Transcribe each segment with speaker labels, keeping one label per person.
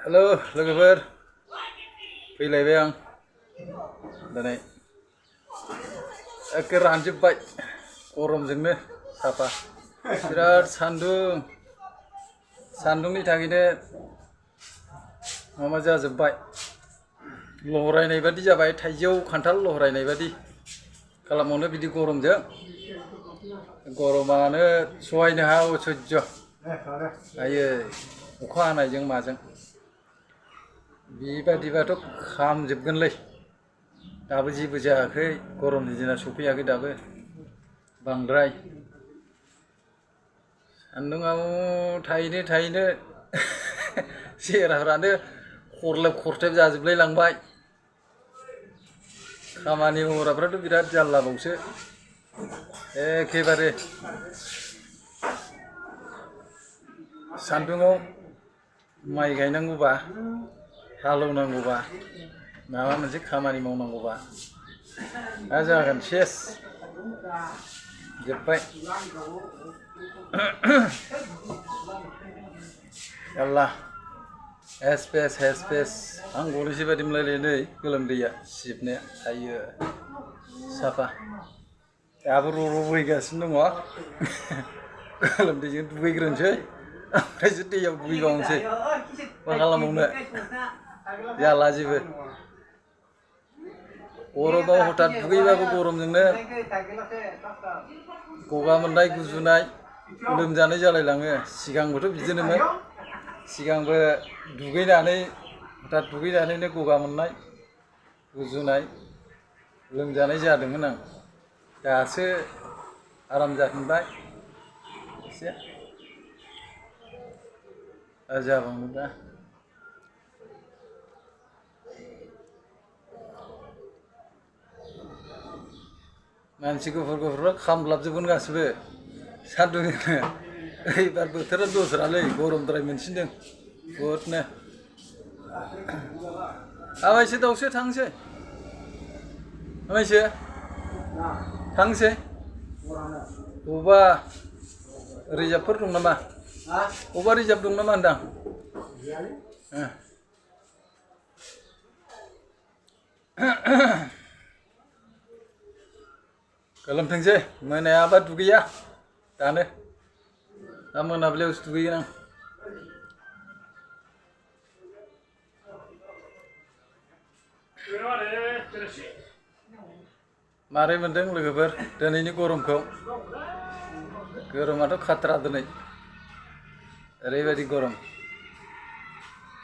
Speaker 1: Halo लोगोफोर फैलायबाय आं दिनै एखे रानजोब्बाय गरमजोंनो साफा बिराद सान्दुंनि थाखायनो माबा जाजोब्बाय लहरायनाय बादि जाबाय थाइजौ खान्थाल लहरायनाय बादि खालामबावनो बिदि गरमजों गरमानो सहायनो हाया असह्य आयै अखा हानायजों माजों बेबादिबाथ' खामजोबगोनलै दाबो जेबो जायाखै गरमनि दिना सफैयाखै दाबो बांद्राय सान्दुङाव थायैनो सेहेराफ्रानो खरलेब खरथेब जाजोबलाय लांबाय खामानि मावग्राफ्राथ' बिराद जारलाबावसो एखेबारे सान्दुङाव माइ गायनांगौबा हालौनांगौबा माबा मोनसे खामानि मावनांगौबा मा जागोन सेस जोब्बाय जारला हेस फेस आं गनोसै बादि मोनलायलायो नै गोलोमदैया सिबनाया आयो साफा दाबो र' बोहैगासिनो दङ गोलोमदैजों दुगैग्रोनोसै ओमफ्रायसो दैयाव दुगैबावनोसै मा खालामबावनो जाला जेबो गरमाव हथात दुगैबाबो गरमजोंनो गगा मोननाय गुजुनाय लोमजानाय जालायलाङो सिगांबोथ' बिदिनोमोन सिगांबो दुगैनानै हथात दुगैनानैनो गगा मोननाय गुजुनाय लोमजानाय जादोंमोन आं दासो आराम जाफिनबाय एसे जाबावनो दा मानसि गुफुरफ्रा खामलाबजोबगोन गासिबो सान्दुंजोंनो एबार बोथोरा दस्रालै गरमद्राय मोनसिनदों बहुदनो आमायसो दावसो थांसै आमायसो थांसै बबेबा रिजार्भफोर दं नामा बबेबा रिजार्भ दं नामा होनदां गोलोमथोंसै मोनायाबा दुगैया दानो दा मोनाबिलियावसो दुगैगोन आं मारै मोनदों लोगोफोर दिनैनि गरमखौ गरमाथ' खाथ्रा दिनै ओरैबायदि गरम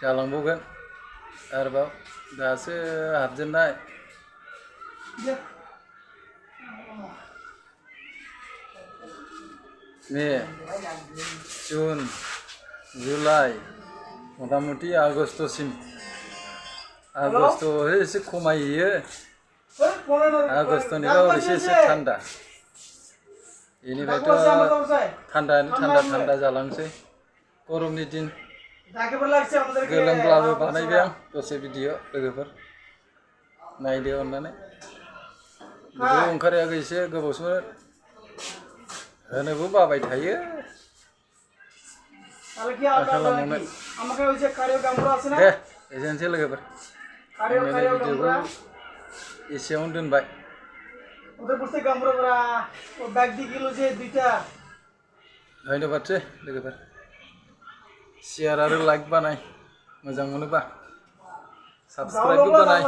Speaker 1: जालांबावगोन आरोबाव दासो हाबजेननाय मे जुन जुलाइ मथा मथि आगष्टसिम आगष्ट एसे खमायहैयो आगष्टनिफ्राय एसे थान्दा बेनिफ्रायथ' थान्दा जालांसै गरमनि दिन गोलोमब्लाबो बानायबाय आं दसे भिडिअ लोगोफोर नायदो अननानै भिडिअ ओंखाराखै एसे गोबावसोमोन होनोबो बाबाय थायो मा खालामबावनो दे एसेनोसै लोगोफोर दिनैनि भिडिअखौ एसेयावनो दोनबाय धन्यबादसै लोगोफोर शेयार आरो लाइक बानाय मोजां मोनोबा साबस्क्राइबबो बानाय